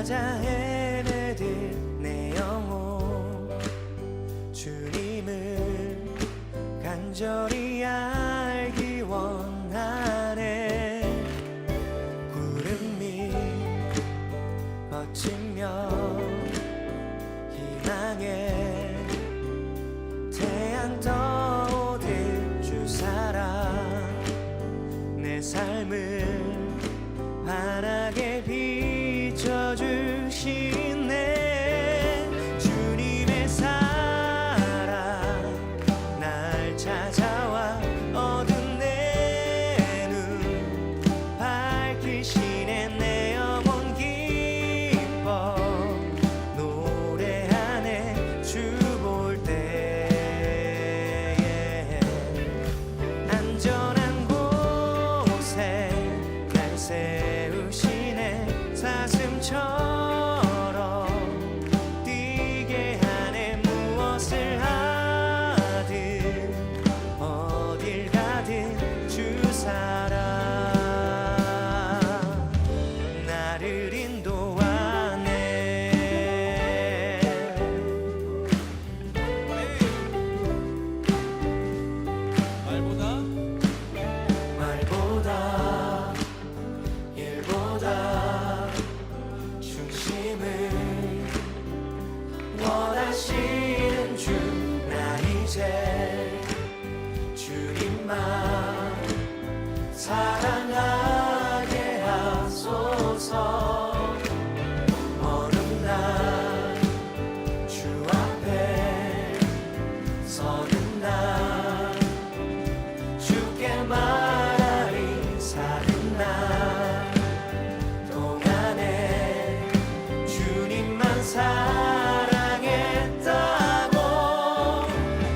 찾아 헤매듯 내 영혼 주님을 간절히 알기 원하네. 구름이 걷히며 희망의 태양 떠오를 주 사랑 내 삶을 환하게 비춰주시네. 주님의 사랑 날 찾아와 어두운 내 눈 밝히시네. 내 영혼 기뻐 노래하네. 주 볼 때에 안전한 곳에 날 세우시네. 사슴처럼 뛰게 하네. 무엇을 하든 어딜 가든 주 사랑 나를 인도하네. 말보다 일보다 중심을 원하시는 주 나 이제 주님만 사랑하게 하소서. 어느 날 주 앞에 서는 날 주께 말하리. 사는 날 동안에 주님만 사랑했다고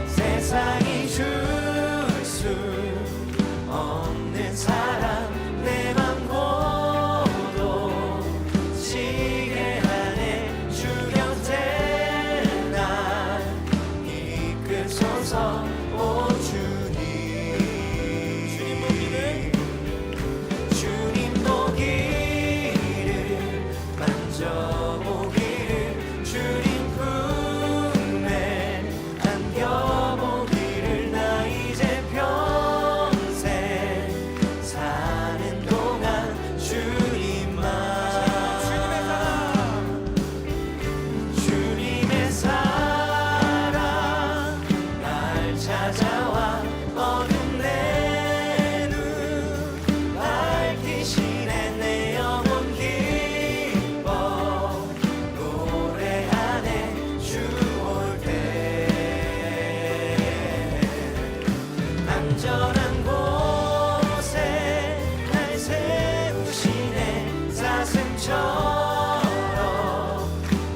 세상이 줄 수 없는 사랑 내 맘 고독지게 하네. 주 곁에 날 이끌소서. 오 주님 주님 보기를 만져보기를 주님 품에 안겨보기를 나 이제 평생 사는 동안 주님의 사랑 날 찾아와 어두운 내 눈 밝히시네. 내 영혼 기뻐 노래하네. 주 올 때 안전한 곳에 날 세우시네. 사슴처럼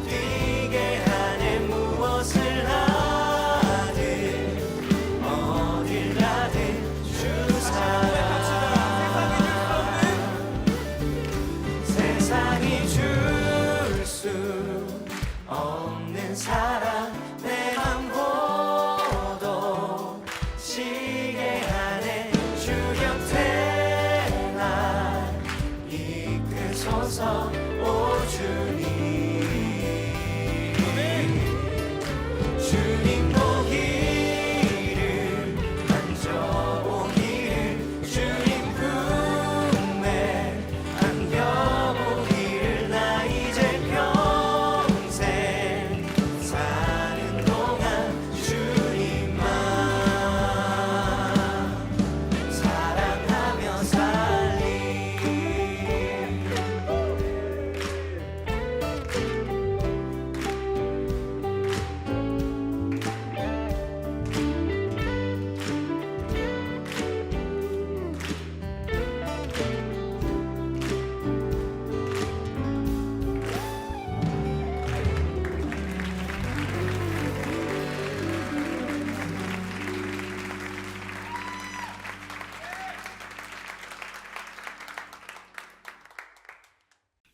뛰게 하네. 무엇을 하든 어딜 가든 주 사랑 세상이 줄 수 없는 사랑 내 맘 고독지게 하네. 주 곁에 날 이끌소서. 오 주님 주님 보기를 만져보기를 주님 품에 안겨보기를 나 이제 평생 사는 동안 주님만 사랑하며 살리.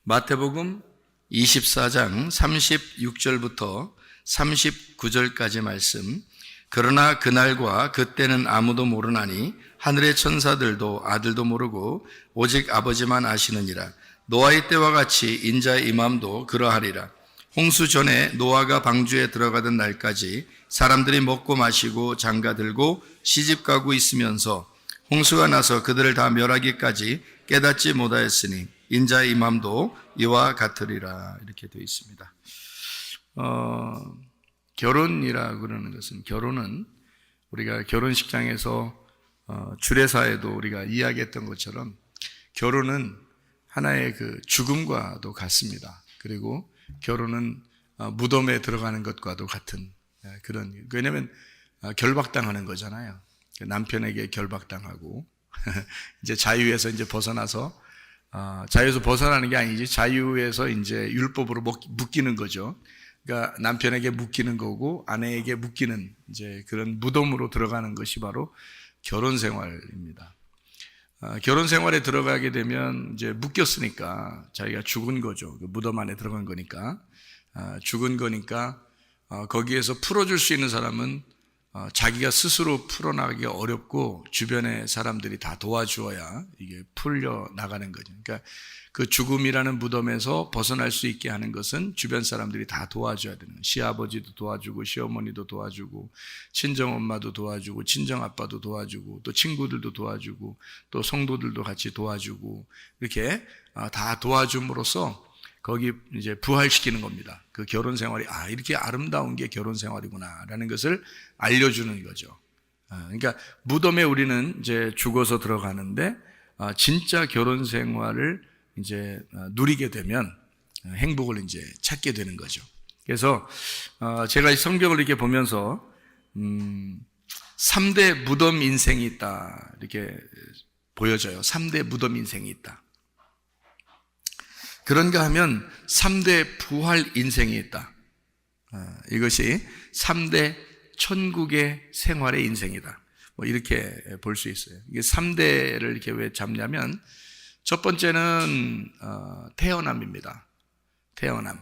마태복음 24장 36절부터 39절까지 말씀. 그러나 그날과 그때는 아무도 모르나니 하늘의 천사들도 아들도 모르고 오직 아버지만 아시느니라. 노아의 때와 같이 인자의 임함도 그러하리라. 홍수 전에 노아가 방주에 들어가던 날까지 사람들이 먹고 마시고 장가들고 시집가고 있으면서 홍수가 나서 그들을 다 멸하기까지 깨닫지 못하였으니 인자의 임함도 이와 같으리라. 이렇게 되어 있습니다. 결혼이라 그러는 것은, 결혼은 우리가 결혼식장에서 주례사에도 우리가 이야기했던 것처럼 결혼은 하나의 그 죽음과도 같습니다. 그리고 결혼은 무덤에 들어가는 것과도 같은 그런, 왜냐하면 결박당하는 거잖아요. 남편에게 결박당하고 이제 자유에서 이제 벗어나서, 자유에서 벗어나는 게 아니지, 자유에서 이제 율법으로 묶이는 거죠. 그러니까 남편에게 묶이는 거고 아내에게 묶이는 이제 그런 무덤으로 들어가는 것이 바로 결혼 생활입니다. 결혼 생활에 들어가게 되면 이제 묶였으니까 자기가 죽은 거죠. 그 무덤 안에 들어간 거니까, 죽은 거니까 거기에서 풀어줄 수 있는 사람은 자기가 스스로 풀어나가기 어렵고 주변의 사람들이 다 도와주어야 이게 풀려 나가는 거죠. 그러니까 그 죽음이라는 무덤에서 벗어날 수 있게 하는 것은 주변 사람들이 다 도와줘야 되는 거예요. 시아버지도 도와주고 시어머니도 도와주고 친정엄마도 도와주고 친정아빠도 도와주고 또 친구들도 도와주고 또 성도들도 같이 도와주고 이렇게 다 도와줌으로써 거기 이제 부활시키는 겁니다. 그 결혼 생활이 이렇게 아름다운 게 결혼 생활이구나라는 것을 알려주는 거죠. 그러니까 무덤에 우리는 이제 죽어서 들어가는데 진짜 결혼 생활을 이제 누리게 되면 행복을 이제 찾게 되는 거죠. 그래서 제가 성경을 이렇게 보면서 3대 무덤 인생이 있다 이렇게 보여져요. 3대 무덤 인생이 있다. 그런가 하면 3대 부활 인생이 있다. 이것이 3대 천국의 생활의 인생이다. 뭐 이렇게 볼 수 있어요. 이게 3대를 이렇게 왜 잡냐면 첫 번째는 태어남입니다. 태어남.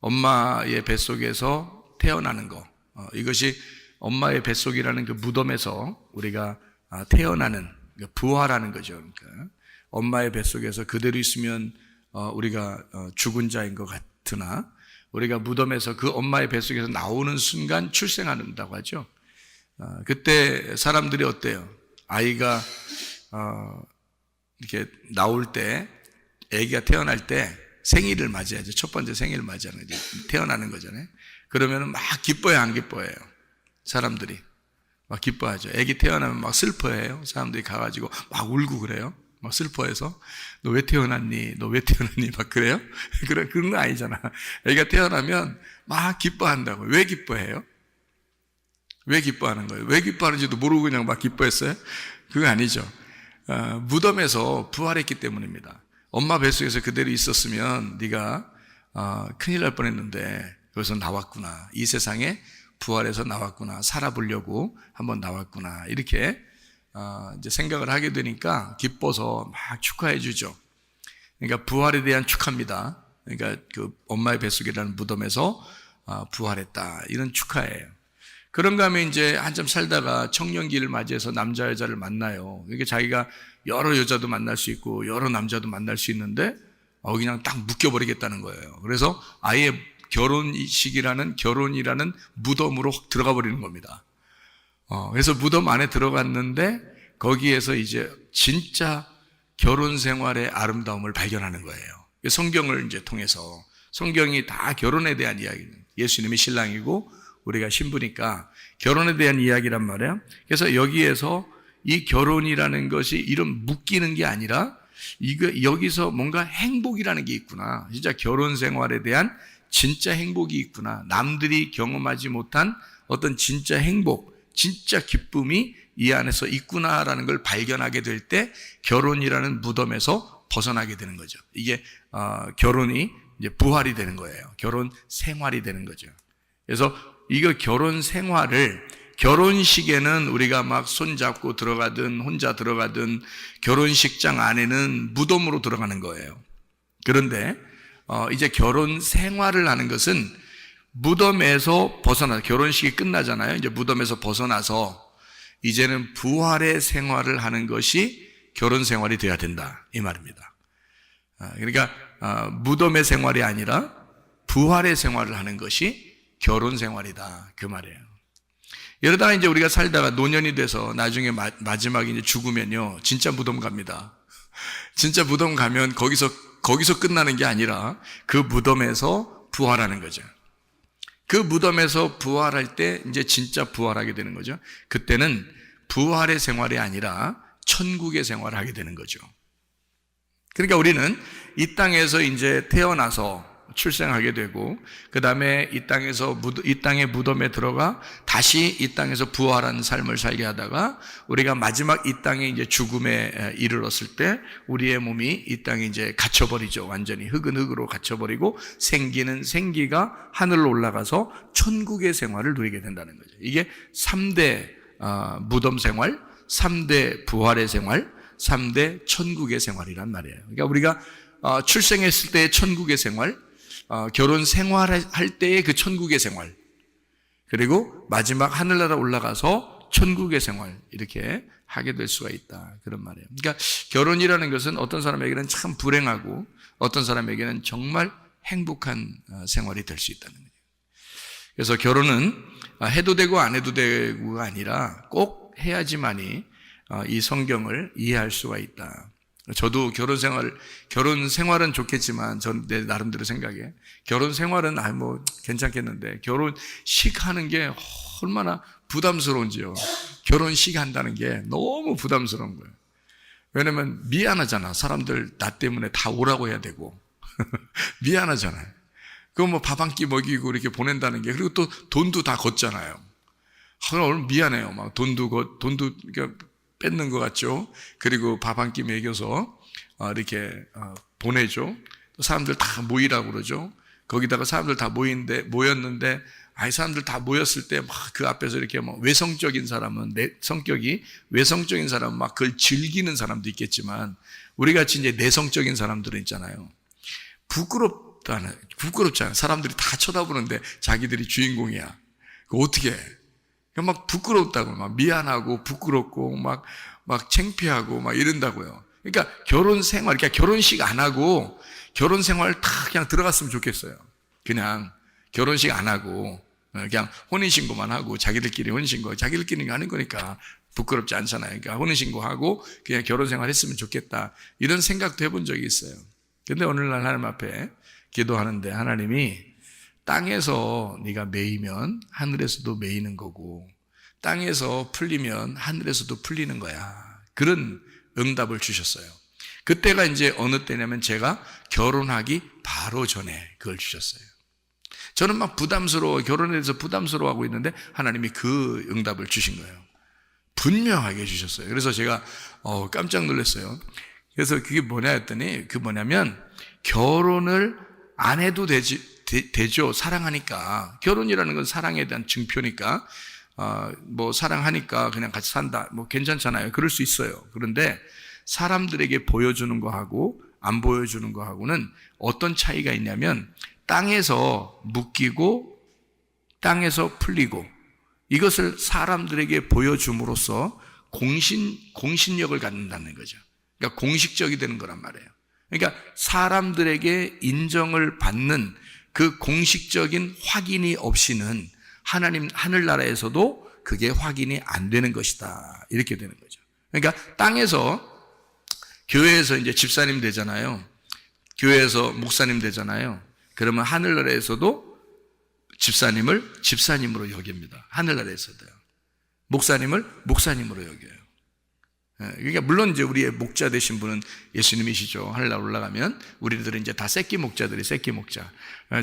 엄마의 뱃속에서 태어나는 거. 이것이 엄마의 뱃속이라는 그 무덤에서 우리가 태어나는, 부활하는 거죠. 그러니까 엄마의 뱃속에서 그대로 있으면 우리가 죽은 자인 것 같으나 우리가 무덤에서 그 엄마의 뱃속에서 나오는 순간 출생한다고 하죠. 그때 사람들이 어때요? 아이가 이렇게 나올 때, 아기가 태어날 때 생일을 맞이하죠. 첫 번째 생일을 맞이하는 거죠. 태어나는 거잖아요. 그러면 막 기뻐요, 안 기뻐해요? 사람들이 막 기뻐하죠. 아기 태어나면 막 슬퍼해요. 사람들이 가가지고 막 울고 그래요. 막 슬퍼해서 너 왜 태어났니? 너 왜 태어났니? 막 그래요? 그런 거 아니잖아. 아기가 태어나면 막 기뻐한다고. 왜 기뻐해요? 왜 기뻐하는 거예요? 왜 기뻐하는지도 모르고 그냥 막 기뻐했어요? 그거 아니죠. 무덤에서 부활했기 때문입니다. 엄마 뱃속에서 그대로 있었으면 네가 큰일 날 뻔했는데 여기서 나왔구나. 이 세상에 부활해서 나왔구나. 살아보려고 한번 나왔구나. 이렇게 이제 생각을 하게 되니까 기뻐서 막 축하해 주죠. 그러니까 부활에 대한 축하입니다. 그러니까 그 엄마의 뱃속이라는 무덤에서 부활했다. 이런 축하예요. 그런가 하면 이제 한참 살다가 청년기를 맞이해서 남자 여자를 만나요. 이게 자기가 여러 여자도 만날 수 있고 여러 남자도 만날 수 있는데 그냥 딱 묶여버리겠다는 거예요. 그래서 아예 결혼이라는 무덤으로 확 들어가 버리는 겁니다. 그래서 무덤 안에 들어갔는데 거기에서 이제 진짜 결혼 생활의 아름다움을 발견하는 거예요. 성경을 이제 통해서, 성경이 다 결혼에 대한 이야기는, 예수님이 신랑이고 우리가 신부니까 결혼에 대한 이야기란 말이에요. 그래서 여기에서 이 결혼이라는 것이 이런 묶이는 게 아니라 여기서 뭔가 행복이라는 게 있구나. 진짜 결혼 생활에 대한 진짜 행복이 있구나. 남들이 경험하지 못한 어떤 진짜 행복, 진짜 기쁨이 이 안에서 있구나라는 걸 발견하게 될 때 결혼이라는 무덤에서 벗어나게 되는 거죠. 이게 결혼이 이제 부활이 되는 거예요. 결혼 생활이 되는 거죠. 그래서 이거 결혼 생활을, 결혼식에는 우리가 막 손잡고 들어가든 혼자 들어가든 결혼식장 안에는 무덤으로 들어가는 거예요. 그런데 이제 결혼 생활을 하는 것은 무덤에서 벗어나, 결혼식이 끝나잖아요. 이제 무덤에서 벗어나서 이제는 부활의 생활을 하는 것이 결혼 생활이 돼야 된다, 이 말입니다. 그러니까 무덤의 생활이 아니라 부활의 생활을 하는 것이 결혼 생활이다, 그 말이에요. 이러다가 이제 우리가 살다가 노년이 돼서 나중에 마지막에 이제 죽으면요, 진짜 무덤 갑니다. 진짜 무덤 가면 거기서 끝나는 게 아니라 그 무덤에서 부활하는 거죠. 그 무덤에서 부활할 때 이제 진짜 부활하게 되는 거죠. 그때는 부활의 생활이 아니라 천국의 생활을 하게 되는 거죠. 그러니까 우리는 이 땅에서 이제 태어나서 출생하게 되고, 그 다음에 이 땅의 무덤에 들어가 다시 이 땅에서 부활한 삶을 살게 하다가 우리가 마지막 이 땅에 이제 죽음에 이르렀을 때 우리의 몸이 이 땅에 이제 갇혀버리죠. 완전히 흙은 흙으로 갇혀버리고 생기는 생기가 하늘로 올라가서 천국의 생활을 누리게 된다는 거죠. 이게 3대 무덤 생활, 3대 부활의 생활, 3대 천국의 생활이란 말이에요. 그러니까 우리가 출생했을 때의 천국의 생활, 결혼 생활할 때의 그 천국의 생활, 그리고 마지막 하늘나라 올라가서 천국의 생활, 이렇게 하게 될 수가 있다, 그런 말이에요. 그러니까 결혼이라는 것은 어떤 사람에게는 참 불행하고 어떤 사람에게는 정말 행복한 생활이 될 수 있다는 거예요. 그래서 결혼은 해도 되고 안 해도 되고가 아니라 꼭 해야지만이 이 성경을 이해할 수가 있다. 저도 결혼 생활은 좋겠지만, 전 내 나름대로 생각해. 결혼 생활은, 괜찮겠는데, 결혼식 하는 게 얼마나 부담스러운지요. 결혼식 한다는 게 너무 부담스러운 거예요. 왜냐면 미안하잖아. 사람들 나 때문에 다 오라고 해야 되고. 미안하잖아요. 그거 밥 한 끼 먹이고 이렇게 보낸다는 게, 그리고 또 돈도 다 걷잖아요. 오늘 미안해요. 돈도 뺏는 것 같죠. 그리고 밥 한 끼 먹여서 이렇게 보내죠. 또 사람들 다 모이라고 그러죠. 거기다가 사람들 다 모였는데, 사람들 다 모였을 때 막 그 앞에서 이렇게 외성적인 사람은, 내 성격이 외성적인 사람은 막 그걸 즐기는 사람도 있겠지만, 우리 같이 이제 내성적인 사람들은 있잖아요. 부끄럽잖아요. 사람들이 다 쳐다보는데 자기들이 주인공이야. 그거 어떻게 해? 막 부끄럽다고, 막 미안하고 부끄럽고 막 창피하고 막 이런다고요. 그러니까 그러니까 결혼식 안 하고 결혼 생활 다 그냥 들어갔으면 좋겠어요. 그냥 결혼식 안 하고 그냥 혼인신고만 하고, 자기들끼리 자기들끼리 하는 거니까 부끄럽지 않잖아요. 그러니까 혼인신고하고 그냥 결혼 생활 했으면 좋겠다, 이런 생각도 해본 적이 있어요. 근데 오늘날 하나님 앞에 기도하는데 하나님이 땅에서 네가 매이면 하늘에서도 매이는 거고, 땅에서 풀리면 하늘에서도 풀리는 거야, 그런 응답을 주셨어요. 그때가 이제 어느 때냐면 제가 결혼하기 바로 전에 그걸 주셨어요. 저는 막 결혼에 대해서 부담스러워하고 있는데 하나님이 그 응답을 주신 거예요. 분명하게 주셨어요. 그래서 제가 깜짝 놀랐어요. 그래서 그게 뭐냐 했더니, 뭐냐면 결혼을 안 해도 되죠. 사랑하니까. 결혼이라는 건 사랑에 대한 증표니까, 사랑하니까 그냥 같이 산다, 괜찮잖아요. 그럴 수 있어요. 그런데 사람들에게 보여주는 거하고 안 보여주는 거하고는 어떤 차이가 있냐면, 땅에서 묶이고 땅에서 풀리고, 이것을 사람들에게 보여줌으로써 공신력을 갖는다는 거죠. 그러니까 공식적이 되는 거란 말이에요. 그러니까 사람들에게 인정을 받는 그 공식적인 확인이 없이는 하늘나라에서도 그게 확인이 안 되는 것이다, 이렇게 되는 거죠. 그러니까 교회에서 이제 집사님 되잖아요. 교회에서 목사님 되잖아요. 그러면 하늘나라에서도 집사님을 집사님으로 여깁니다. 하늘나라에서도요. 목사님을 목사님으로 여겨요. 그러니까 물론 이제 우리의 목자 되신 분은 예수님이시죠. 하늘나라 올라가면 우리들은 이제 다 새끼 목자들이 새끼 목자.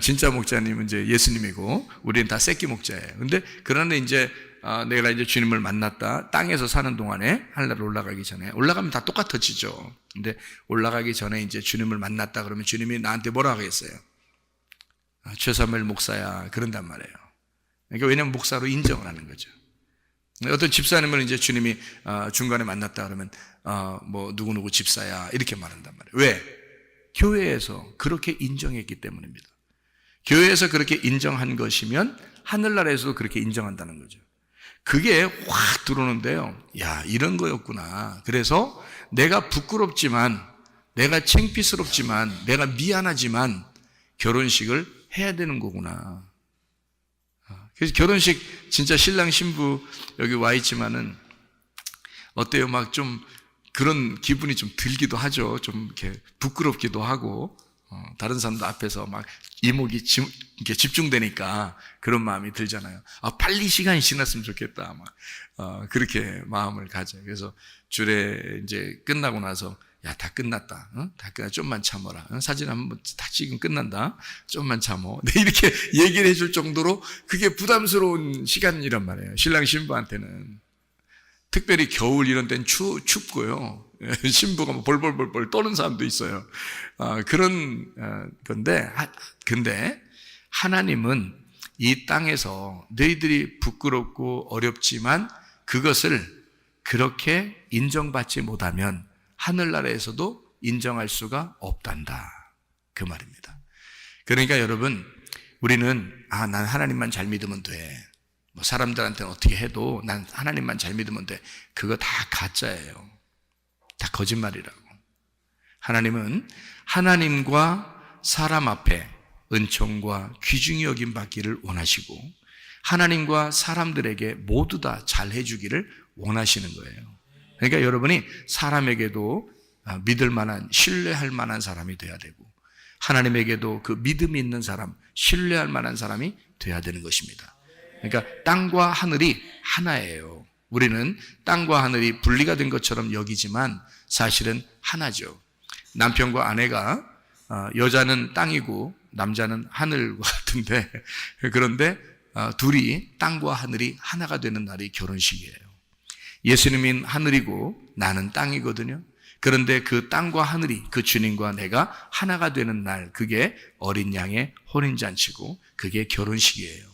진짜 목자님은 이제 예수님이고 우리는 다 새끼 목자예요. 그런데 이제 내가 이제 주님을 만났다. 땅에서 사는 동안에 하늘나라 올라가기 전에, 올라가면 다 똑같아지죠. 근데 올라가기 전에 이제 주님을 만났다 그러면 주님이 나한테 뭐라고 하겠어요? 최사무엘 목사야, 그런단 말이에요. 그러니까 왜냐면 목사로 인정을 하는 거죠. 어떤 집사님을 이제 주님이 중간에 만났다 그러면 누구누구 집사야, 이렇게 말한단 말이에요. 왜? 교회에서 그렇게 인정했기 때문입니다. 교회에서 그렇게 인정한 것이면 하늘나라에서도 그렇게 인정한다는 거죠. 그게 확 들어오는데요. 야, 이런 거였구나. 그래서 내가 부끄럽지만 내가 창피스럽지만, 내가 미안하지만 결혼식을 해야 되는 거구나. 그래서 결혼식 진짜 신랑 신부 여기 와 있지만은 어때요? 막 좀 그런 기분이 좀 들기도 하죠. 좀 이렇게 부끄럽기도 하고, 다른 사람들 앞에서 막 이목이 이렇게 집중되니까 그런 마음이 들잖아요. 빨리 시간이 지났으면 좋겠다. 막, 그렇게 마음을 가져요. 그래서 주례 이제 끝나고 나서 야, 다 끝났다. 다 끝났다. 좀만 참아라. 사진 한번 다 찍으면 끝난다. 좀만 참어. 네, 이렇게 얘기를 해줄 정도로 그게 부담스러운 시간이란 말이에요. 신랑 신부한테는. 특별히 겨울 이런 데는 춥고요. 신부가 뭐 벌벌벌벌 떠는 사람도 있어요. 그런 건데, 근데 하나님은 이 땅에서 너희들이 부끄럽고 어렵지만 그것을 그렇게 인정받지 못하면 하늘나라에서도 인정할 수가 없단다. 그 말입니다. 그러니까 여러분, 우리는 난 하나님만 잘 믿으면 돼. 뭐 사람들한테는 어떻게 해도 난 하나님만 잘 믿으면 돼. 그거 다 가짜예요. 다 거짓말이라고. 하나님은 하나님과 사람 앞에 은총과 귀중히 여김 받기를 원하시고 하나님과 사람들에게 모두 다 잘해주기를 원하시는 거예요. 그러니까 여러분이 사람에게도 믿을 만한, 신뢰할 만한 사람이 돼야 되고 하나님에게도 그 믿음이 있는 사람, 신뢰할 만한 사람이 돼야 되는 것입니다. 그러니까 땅과 하늘이 하나예요. 우리는 땅과 하늘이 분리가 된 것처럼 여기지만 사실은 하나죠. 남편과 아내가 여자는 땅이고 남자는 하늘과 같은데 그런데 둘이 땅과 하늘이 하나가 되는 날이 결혼식이에요. 예수님은 하늘이고 나는 땅이거든요. 그런데 그 땅과 하늘이 그 주님과 내가 하나가 되는 날, 그게 어린 양의 혼인잔치고 그게 결혼식이에요.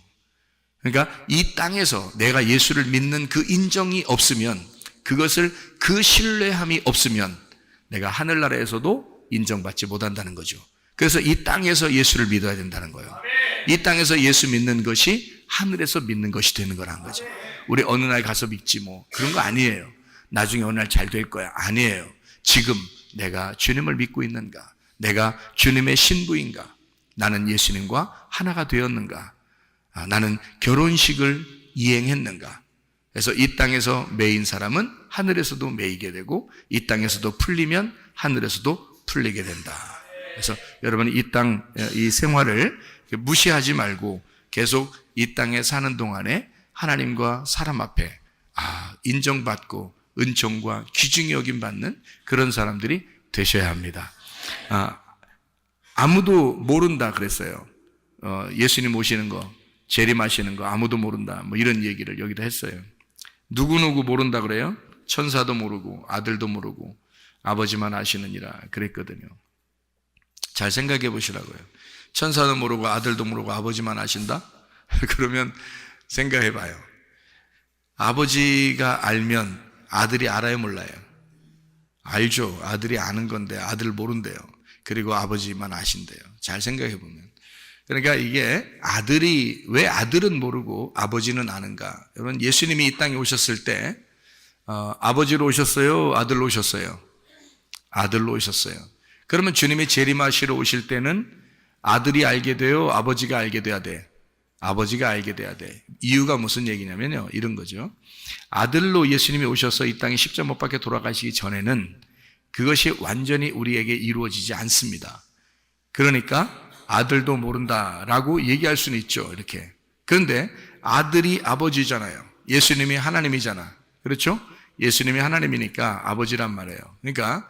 그러니까 이 땅에서 내가 예수를 믿는 그 인정이 없으면, 그것을 그 신뢰함이 없으면 내가 하늘나라에서도 인정받지 못한다는 거죠. 그래서 이 땅에서 예수를 믿어야 된다는 거예요. 이 땅에서 예수 믿는 것이 하늘에서 믿는 것이 되는 거라는 거죠. 우리 어느 날 가서 믿지 뭐 그런 거 아니에요. 나중에 어느 날 잘 될 거야. 아니에요. 지금 내가 주님을 믿고 있는가? 내가 주님의 신부인가? 나는 예수님과 하나가 되었는가? 나는 결혼식을 이행했는가? 그래서 이 땅에서 매인 사람은 하늘에서도 매이게 되고 이 땅에서도 풀리면 하늘에서도 풀리게 된다. 그래서 여러분 이 생활을 무시하지 말고 계속 이 땅에 사는 동안에 하나님과 사람 앞에 인정받고 은총과 귀중히 여김 받는 그런 사람들이 되셔야 합니다. 아무도 모른다 그랬어요. 예수님 오시는 거, 재림하시는 거 아무도 모른다. 뭐 이런 얘기를 여기다 했어요. 누구누구 모른다 그래요? 천사도 모르고 아들도 모르고 아버지만 아시느니라 그랬거든요. 잘 생각해 보시라고요. 천사도 모르고 아들도 모르고 아버지만 아신다? 그러면 생각해 봐요. 아버지가 알면 아들이 알아요, 몰라요? 알죠. 아들이 아는 건데 아들 모른대요. 그리고 아버지만 아신대요. 잘 생각해 보면. 그러니까 이게 왜 아들은 모르고 아버지는 아는가? 여러분, 예수님이 이 땅에 오셨을 때 아버지로 오셨어요? 아들로 오셨어요? 아들로 오셨어요. 그러면 주님이 재림하시러 오실 때는 아들이 알게 돼요? 아버지가 알게 돼야 돼? 아버지가 알게 돼야 돼. 이유가 무슨 얘기냐면요, 이런 거죠. 아들로 예수님이 오셔서 이 땅에 십자가 못 박혀 돌아가시기 전에는 그것이 완전히 우리에게 이루어지지 않습니다. 그러니까 아들도 모른다라고 얘기할 수는 있죠, 이렇게. 그런데 아들이 아버지잖아요. 예수님이 하나님이잖아. 그렇죠? 예수님이 하나님이니까 아버지란 말이에요. 그러니까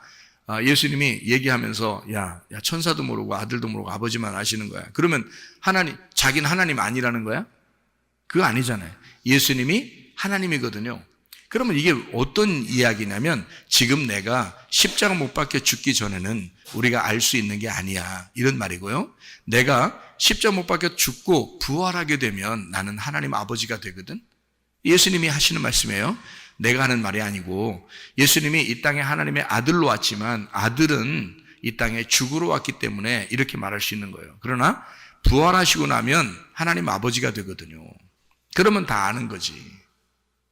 예수님이 얘기하면서 야 천사도 모르고 아들도 모르고 아버지만 아시는 거야. 그러면 자기는 하나님 아니라는 거야? 그거 아니잖아요. 예수님이 하나님이거든요. 그러면 이게 어떤 이야기냐면 지금 내가 십자가 못 박혀 죽기 전에는 우리가 알 수 있는 게 아니야, 이런 말이고요. 내가 십자가 못 박혀 죽고 부활하게 되면 나는 하나님 아버지가 되거든. 예수님이 하시는 말씀이에요. 내가 하는 말이 아니고, 예수님이 이 땅에 하나님의 아들로 왔지만 아들은 이 땅에 죽으러 왔기 때문에 이렇게 말할 수 있는 거예요. 그러나 부활하시고 나면 하나님 아버지가 되거든요. 그러면 다 아는 거지.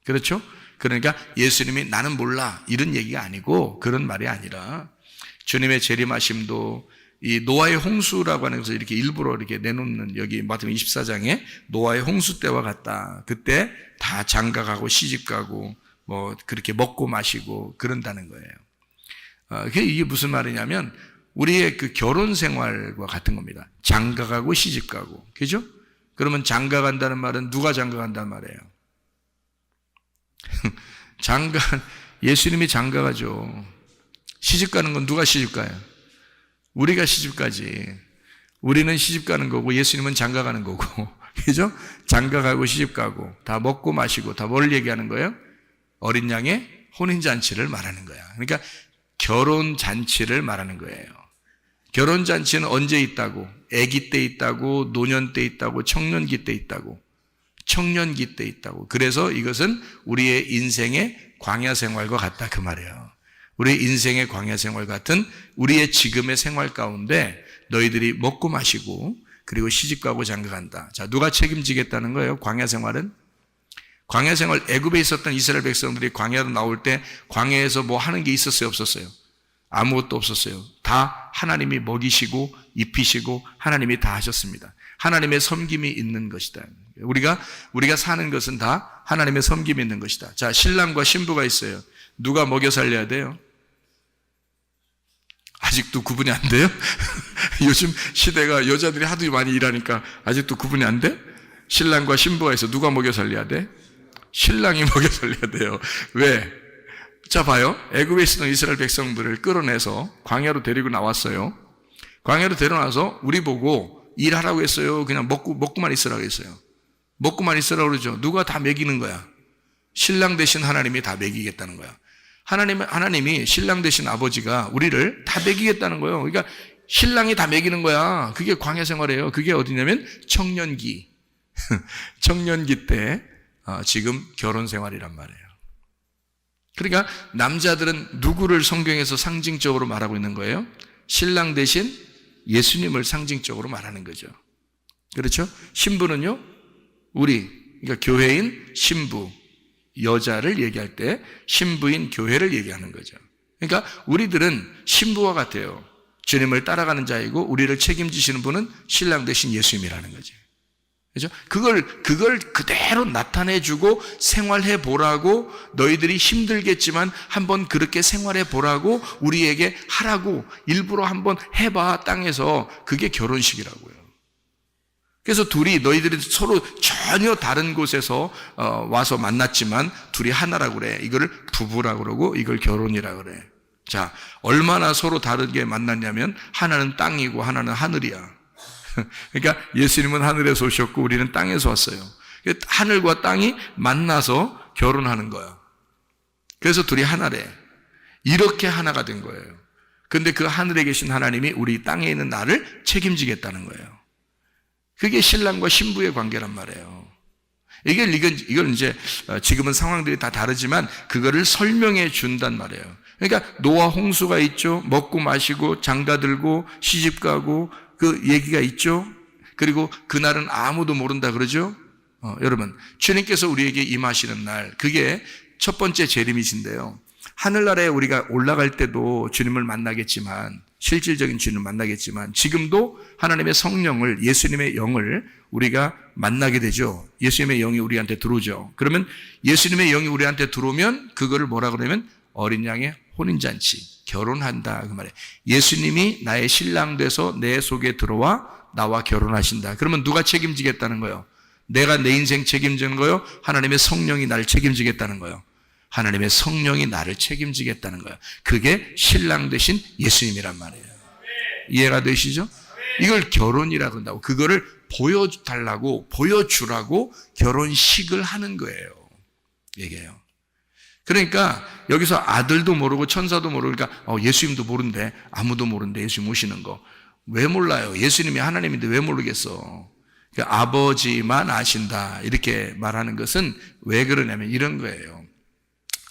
그렇죠? 그러니까 예수님이 나는 몰라 이런 얘기가 아니고, 그런 말이 아니라 주님의 재림하심도 이 노아의 홍수라고 하는 것을 이렇게 일부러 이렇게 내놓는 여기 마태복음 24장에 노아의 홍수 때와 같다. 그때 다 장가가고 시집가고 뭐 그렇게 먹고 마시고 그런다는 거예요. 이게 무슨 말이냐면 우리의 그 결혼 생활과 같은 겁니다. 장가가고 시집가고. 그죠? 그러면 장가간다는 말은 누가 장가간다는 말이에요? 예수님이 장가가죠. 시집가는 건 누가 시집가요? 우리가 시집가지. 우리는 시집가는 거고 예수님은 장가가는 거고. 그죠? 장가가고 시집가고 다 먹고 마시고 다 뭘 얘기하는 거예요? 어린 양의 혼인잔치를 말하는 거야. 그러니까 결혼잔치를 말하는 거예요. 결혼잔치는 언제 있다고? 아기 때 있다고, 노년 때 있다고, 청년기 때 있다고. 청년기 때 있다고. 그래서 이것은 우리의 인생의 광야 생활과 같다 그 말이에요. 우리의 인생의 광야 생활 같은 우리의 지금의 생활 가운데 너희들이 먹고 마시고 그리고 시집가고 장가간다. 자, 누가 책임지겠다는 거예요? 광야 생활은? 광야 생활, 애굽에 있었던 이스라엘 백성들이 광야로 나올 때 광야에서 뭐 하는 게 있었어요? 없었어요? 아무것도 없었어요. 다 하나님이 먹이시고 입히시고 하나님이 다 하셨습니다. 하나님의 섬김이 있는 것이다. 우리가 사는 것은 다 하나님의 섬김이 있는 것이다. 자, 신랑과 신부가 있어요. 누가 먹여 살려야 돼요? 아직도 구분이 안 돼요? 요즘 시대가 여자들이 하도 많이 일하니까 아직도 구분이 안 돼? 신랑과 신부가 있어. 누가 먹여 살려야 돼? 신랑이 먹여 살려야 돼요. 왜? 자, 봐요. 애굽에 있었던 이스라엘 백성들을 끌어내서 광야로 데리고 나왔어요. 광야로 데려나서 우리 보고 일하라고 했어요. 그냥 먹고만 있으라고 했어요. 먹고만 있으라고 그러죠. 누가 다 먹이는 거야? 신랑 되신 하나님이 다 먹이겠다는 거야. 하나님이 신랑 되신 아버지가 우리를 다 먹이겠다는 거예요. 그러니까 신랑이 다 먹이는 거야. 그게 광야 생활이에요. 그게 어디냐면 청년기. 청년기 때 지금 결혼 생활이란 말이에요. 그러니까 남자들은 누구를 성경에서 상징적으로 말하고 있는 거예요? 신랑 대신 예수님을 상징적으로 말하는 거죠. 그렇죠? 신부는요, 그러니까 교회인 신부, 여자를 얘기할 때 신부인 교회를 얘기하는 거죠. 그러니까 우리들은 신부와 같아요. 주님을 따라가는 자이고 우리를 책임지시는 분은 신랑 대신 예수님이라는 거죠. 그죠? 그걸 그대로 나타내주고 생활해 보라고 너희들이 힘들겠지만 한번 그렇게 생활해 보라고 우리에게 하라고 일부러 한번 해봐 땅에서 그게 결혼식이라고요. 그래서 너희들이 서로 전혀 다른 곳에서 와서 만났지만 둘이 하나라고 그래. 이거를 부부라고 그러고 이걸 결혼이라고 그래. 자, 얼마나 서로 다르게 만났냐면 하나는 땅이고 하나는 하늘이야. 그러니까 예수님은 하늘에서 오셨고 우리는 땅에서 왔어요. 하늘과 땅이 만나서 결혼하는 거야. 그래서 둘이 하나래. 이렇게 하나가 된 거예요. 근데 그 하늘에 계신 하나님이 우리 땅에 있는 나를 책임지겠다는 거예요. 그게 신랑과 신부의 관계란 말이에요. 이걸 이제 지금은 상황들이 다 다르지만 그거를 설명해 준단 말이에요. 그러니까 노아 홍수가 있죠. 먹고 마시고 장가들고 시집가고 그 얘기가 있죠. 그리고 그날은 아무도 모른다 그러죠. 여러분, 주님께서 우리에게 임하시는 날, 그게 첫 번째 재림이신데요. 하늘나라에 우리가 올라갈 때도 주님을 만나겠지만, 실질적인 주님을 만나겠지만, 지금도 하나님의 성령을, 예수님의 영을 우리가 만나게 되죠. 예수님의 영이 우리한테 들어오죠. 그러면 예수님의 영이 우리한테 들어오면 그거를 뭐라 그러면 어린 양의 혼인잔치, 결혼한다 그 말이에요. 예수님이 나의 신랑 돼서 내 속에 들어와 나와 결혼하신다. 그러면 누가 책임지겠다는 거예요? 내가 내 인생 책임지는 거예요? 하나님의 성령이 나를 책임지겠다는 거예요? 하나님의 성령이 나를 책임지겠다는 거예요. 그게 신랑 되신 예수님이란 말이에요. 이해가 되시죠? 이걸 결혼이라고 한다고. 그거를 보여달라고, 보여주라고 결혼식을 하는 거예요. 얘기해요. 그러니까 여기서 아들도 모르고 천사도 모르고, 그러니까 예수님도 모른대. 아무도 모른대. 예수님 오시는 거. 왜 몰라요? 예수님이 하나님인데 왜 모르겠어? 그러니까 아버지만 아신다. 이렇게 말하는 것은 왜 그러냐면 이런 거예요.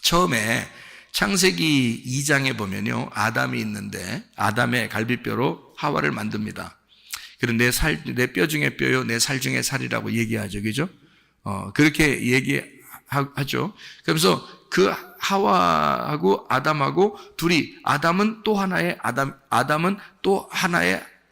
처음에 창세기 2장에 보면요, 아담이 있는데 아담의 갈비뼈로 하와를 만듭니다. 그런데 내 뼈 중에 뼈요, 내 살 중에 살이라고 얘기하죠, 그죠? 그렇게 하죠. 그러면서 그 하와하고 아담하고 둘이 아담은 또 하나의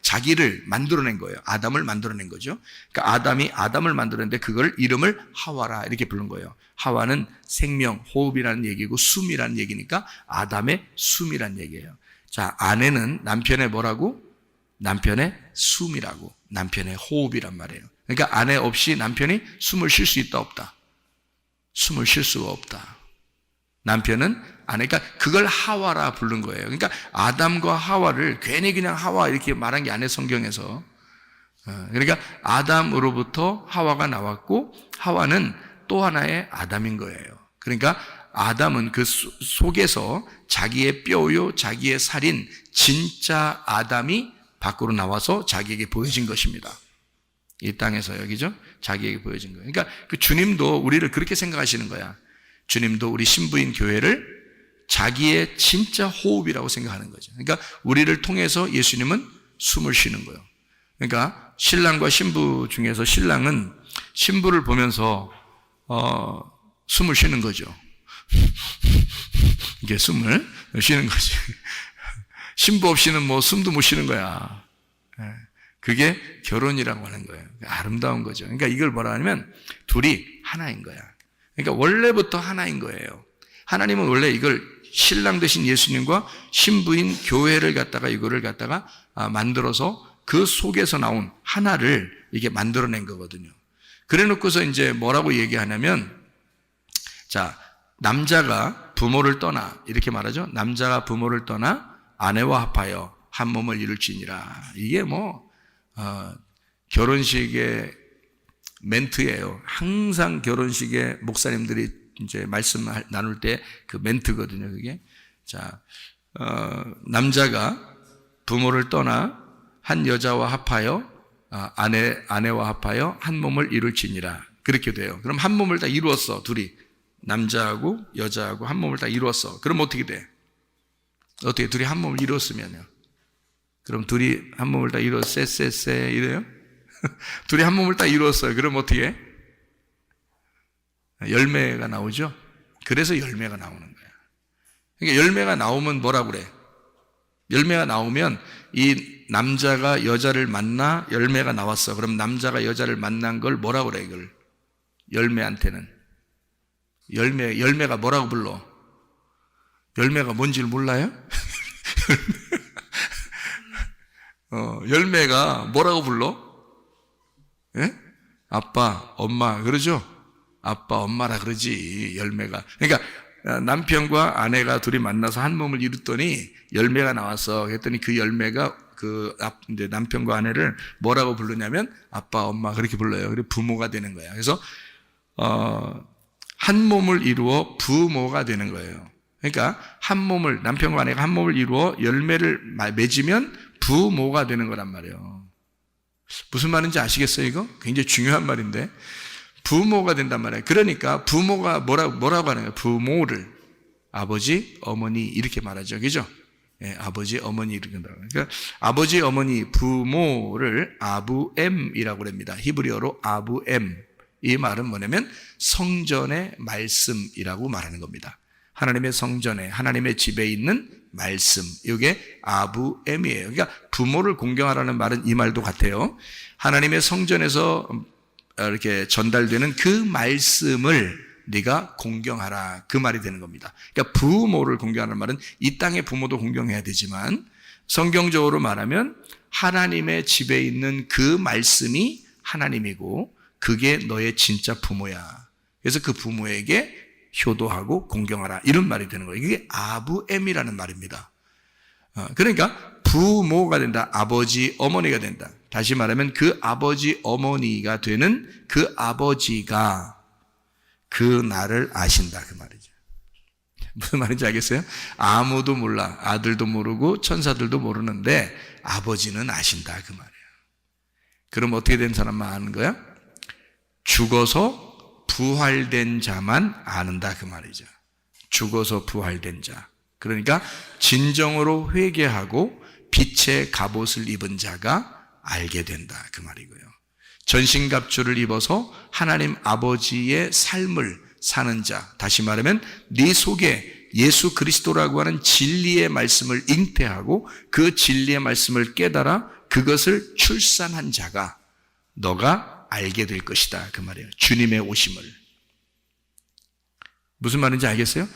자기를 만들어낸 거예요. 아담을 만들어낸 거죠. 그러니까 아담이 아담을 만들었는데 그걸 이름을 하와라 이렇게 부른 거예요. 하와는 생명, 호흡이라는 얘기고 숨이라는 얘기니까 아담의 숨이라는 얘기예요. 자, 아내는 남편의 뭐라고? 남편의 숨이라고, 남편의 호흡이란 말이에요. 그러니까 아내 없이 남편이 숨을 쉴 수 있다 없다? 숨을 쉴 수가 없다. 남편은 아내가 그걸 하와라 부른 거예요. 그러니까 아담과 하와를 괜히 그냥 하와 이렇게 말한 게 아니에요, 성경에서. 그러니까 아담으로부터 하와가 나왔고 하와는 또 하나의 아담인 거예요. 그러니까 아담은 그 속에서 자기의 뼈요 자기의 살인 진짜 아담이 밖으로 나와서 자기에게 보여진 것입니다. 이 땅에서요, 그죠? 자기에게 보여진 거예요. 그러니까 그 주님도 우리를 그렇게 생각하시는 거야. 주님도 우리 신부인 교회를 자기의 진짜 호흡이라고 생각하는 거죠. 그러니까 우리를 통해서 예수님은 숨을 쉬는 거예요. 그러니까 신랑과 신부 중에서 신랑은 신부를 보면서 숨을 쉬는 거죠. 이게 숨을 쉬는 거지. 신부 없이는 뭐 숨도 못 쉬는 거야. 그게 결혼이라고 하는 거예요. 아름다운 거죠. 그러니까 이걸 뭐라 하냐면 둘이 하나인 거야. 그러니까 원래부터 하나인 거예요. 하나님은 원래 이걸 신랑 되신 예수님과 신부인 교회를 갖다가 이거를 갖다가 만들어서 그 속에서 나온 하나를 이게 만들어낸 거거든요. 그래 놓고서 이제 뭐라고 얘기하냐면, 자, 남자가 부모를 떠나, 이렇게 말하죠. 남자가 부모를 떠나 아내와 합하여 한 몸을 이룰지니라. 이게 결혼식의 멘트예요. 항상 결혼식에 목사님들이 이제 말씀 나눌 때 그 멘트거든요, 그게. 자, 남자가 부모를 떠나 한 여자와 합하여, 아내와 합하여 한 몸을 이룰지니라. 그렇게 돼요. 그럼 한 몸을 다 이루었어, 둘이. 남자하고 여자하고 한 몸을 다 이루었어. 그럼 어떻게 돼? 어떻게, 둘이 한 몸을 이루었으면요? 그럼 둘이 한 몸을 다 쎄 이래요? 둘이 한 몸을 다 이루었어요. 그럼 어떻게 해? 열매가 나오죠? 그래서 열매가 나오는 거야. 그러니까 열매가 나오면 뭐라고 그래? 열매가 나오면 이 남자가 여자를 만나 열매가 나왔어. 그럼 남자가 여자를 만난 걸 뭐라고 그래, 이걸? 열매한테는. 열매가 뭐라고 불러? 열매가 뭔지를 몰라요? 열매가 뭐라고 불러? 예? 아빠, 엄마, 그러죠? 아빠, 엄마라 그러지, 열매가. 그러니까 남편과 아내가 둘이 만나서 한 몸을 이뤘더니 열매가 나왔어. 그랬더니 그 열매가 이제 남편과 아내를 뭐라고 부르냐면 아빠, 엄마 그렇게 불러요. 그리고 부모가 되는 거야. 그래서 한 몸을 이루어 부모가 되는 거예요. 그러니까 한 몸을, 남편과 아내가 한 몸을 이루어 열매를 맺으면 부모가 되는 거란 말이에요. 무슨 말인지 아시겠어요, 이거? 굉장히 중요한 말인데. 부모가 된단 말이에요. 그러니까 부모가 뭐라고 하는 거예요? 부모를. 아버지, 어머니, 이렇게 말하죠. 그죠? 예, 아버지, 어머니, 이렇게 말합니다. 그러니까 아버지, 어머니, 부모를 아부엠이라고 합니다. 히브리어로 아부엠. 이 말은 뭐냐면 성전의 말씀이라고 말하는 겁니다. 하나님의 성전에, 하나님의 집에 있는 말씀. 이게 아부엠이에요. 그러니까 부모를 공경하라는 말은 이 말도 같아요. 하나님의 성전에서 이렇게 전달되는 그 말씀을 네가 공경하라. 그 말이 되는 겁니다. 그러니까 부모를 공경하는 말은 이 땅의 부모도 공경해야 되지만 성경적으로 말하면 하나님의 집에 있는 그 말씀이 하나님이고 그게 너의 진짜 부모야. 그래서 그 부모에게 효도하고 공경하라. 이런 말이 되는 거예요. 이게 아부엠이라는 말입니다. 그러니까 부모가 된다. 아버지, 어머니가 된다. 다시 말하면 그 아버지, 어머니가 되는 그 아버지가 그 나를 아신다. 그 말이죠. 무슨 말인지 알겠어요? 아무도 몰라. 아들도 모르고 천사들도 모르는데 아버지는 아신다. 그 말이에요. 그럼 어떻게 된 사람만 아는 거야? 죽어서 부활된 자만 아는다. 그 말이죠. 죽어서 부활된 자. 그러니까 진정으로 회개하고 빛의 갑옷을 입은 자가 알게 된다. 그 말이고요. 전신갑주를 입어서 하나님 아버지의 삶을 사는 자, 다시 말하면 네 속에 예수 그리스도라고 하는 진리의 말씀을 잉태하고 그 진리의 말씀을 깨달아 그것을 출산한 자가 너가 알게 될 것이다, 그 말이에요. 주님의 오심을. 무슨 말인지 알겠어요?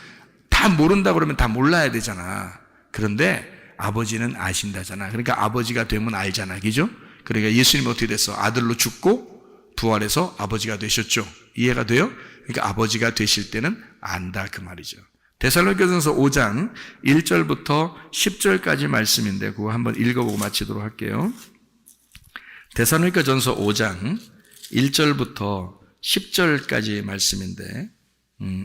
다 모른다 그러면 다 몰라야 되잖아. 그런데 아버지는 아신다잖아. 그러니까 아버지가 되면 알잖아, 그죠? 그러니까 예수님이 어떻게 됐어? 아들로 죽고 부활해서 아버지가 되셨죠. 이해가 돼요? 그러니까 아버지가 되실 때는 안다, 그 말이죠. 데살로니가전서 5장 1절부터 10절까지 말씀인데 그거 한번 읽어보고 마치도록 할게요. 데살로니가전서 5장 1절부터 10절까지 말씀인데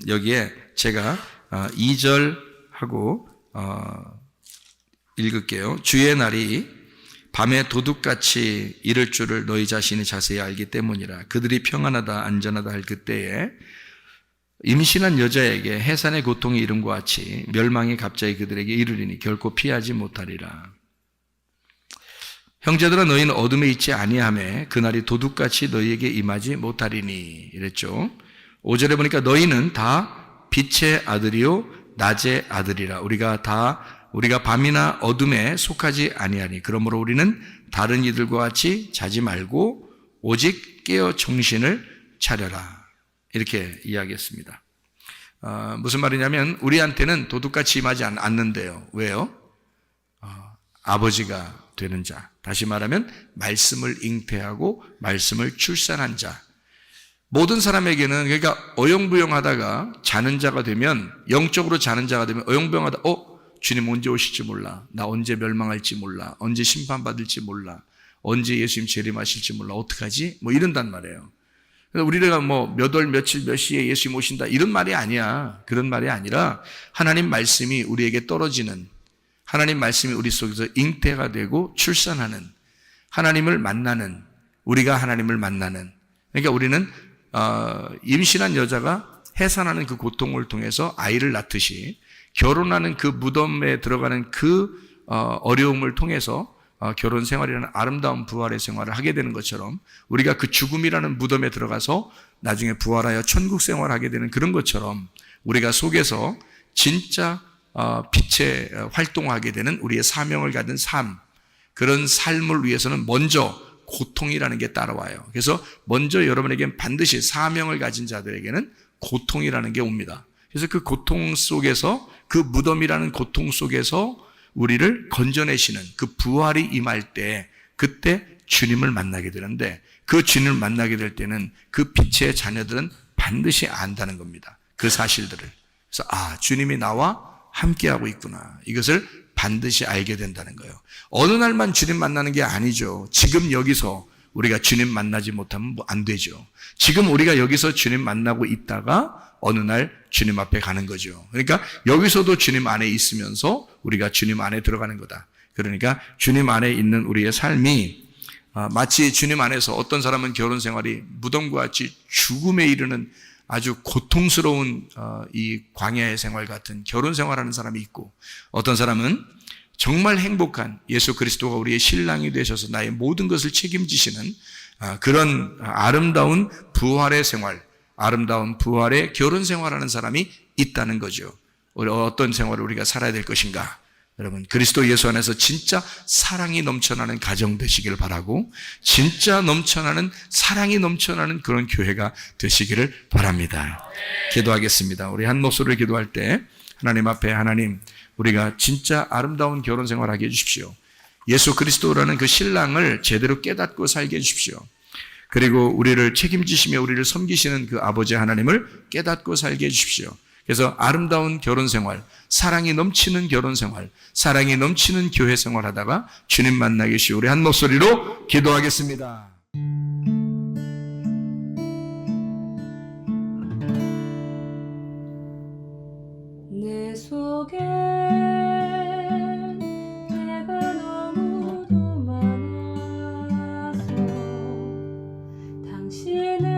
여기에 제가 2절하고 읽을게요. 주의 날이 밤에 도둑같이 이를 줄을 너희 자신이 자세히 알기 때문이라. 그들이 평안하다 안전하다 할 그때에 임신한 여자에게 해산의 고통이 이름과 같이 멸망이 갑자기 그들에게 이르리니 결코 피하지 못하리라. 형제들아 너희는 어둠에 있지 아니하매 그날이 도둑같이 너희에게 임하지 못하리니 이랬죠. 5절에 보니까 너희는 다 빛의 아들이요 낮의 아들이라. 우리가 밤이나 어둠에 속하지 아니하니 그러므로 우리는 다른 이들과 같이 자지 말고 오직 깨어 정신을 차려라. 이렇게 이야기했습니다. 무슨 말이냐면 우리한테는 도둑같이 임하지 않는데요. 왜요? 아버지가 되는 자, 다시 말하면 말씀을 잉태하고 말씀을 출산한 자. 모든 사람에게는 그러니까 어영부영하다가 자는 자가 되면, 영적으로 자는 자가 되면 어영부영하다 주님 언제 오실지 몰라, 나 언제 멸망할지 몰라, 언제 심판받을지 몰라, 언제 예수님 재림하실지 몰라, 어떡하지? 뭐 이런단 말이에요. 그래서 우리가 뭐 몇 월 며칠 몇 시에 예수님 오신다 이런 말이 아니야. 그런 말이 아니라 하나님 말씀이 우리에게 떨어지는, 하나님 말씀이 우리 속에서 잉태가 되고 출산하는, 하나님을 만나는, 우리가 하나님을 만나는. 그러니까 우리는 임신한 여자가 해산하는 그 고통을 통해서 아이를 낳듯이 결혼하는 그 무덤에 들어가는 그 어려움을 통해서 결혼 생활이라는 아름다운 부활의 생활을 하게 되는 것처럼 우리가 그 죽음이라는 무덤에 들어가서 나중에 부활하여 천국 생활을 하게 되는 그런 것처럼 우리가 속에서 진짜 빛의 활동하게 되는 우리의 사명을 가진 삶, 그런 삶을 위해서는 먼저 고통이라는 게 따라와요. 그래서 먼저 여러분에게는 반드시 사명을 가진 자들에게는 고통이라는 게 옵니다. 그래서 그 고통 속에서, 그 무덤이라는 고통 속에서 우리를 건져내시는 그 부활이 임할 때, 그때 주님을 만나게 되는데, 그 주님을 만나게 될 때는 그 빛의 자녀들은 반드시 안다는 겁니다. 그 사실들을. 그래서 주님이 나와 함께하고 있구나, 이것을 반드시 알게 된다는 거예요. 어느 날만 주님 만나는 게 아니죠. 지금 여기서 우리가 주님 만나지 못하면 안 되죠. 지금 우리가 여기서 주님 만나고 있다가 어느 날 주님 앞에 가는 거죠. 그러니까 여기서도 주님 안에 있으면서 우리가 주님 안에 들어가는 거다. 그러니까 주님 안에 있는 우리의 삶이 마치 주님 안에서, 어떤 사람은 결혼 생활이 무덤과 같이 죽음에 이르는 아주 고통스러운 이 광야의 생활 같은 결혼 생활하는 사람이 있고, 어떤 사람은 정말 행복한 예수 그리스도가 우리의 신랑이 되셔서 나의 모든 것을 책임지시는 그런 아름다운 부활의 생활, 아름다운 부활의 결혼 생활하는 사람이 있다는 거죠. 어떤 생활을 우리가 살아야 될 것인가? 여러분, 그리스도 예수 안에서 진짜 사랑이 넘쳐나는 가정 되시기를 바라고, 진짜 넘쳐나는 사랑이 넘쳐나는 그런 교회가 되시기를 바랍니다. 기도하겠습니다. 우리 한 목소리를 기도할 때 하나님 앞에, 하나님, 우리가 진짜 아름다운 결혼 생활하게 해주십시오. 예수 그리스도라는 그 신랑을 제대로 깨닫고 살게 해주십시오. 그리고 우리를 책임지시며 우리를 섬기시는 그 아버지 하나님을 깨닫고 살게 해주십시오. 그래서 아름다운 결혼 생활, 사랑이 넘치는 결혼 생활, 사랑이 넘치는 교회 생활 하다가 주님 만나게 하시오. 우리 한 목소리로 기도하겠습니다. 내 속에 내가 너무도 많아서 당신을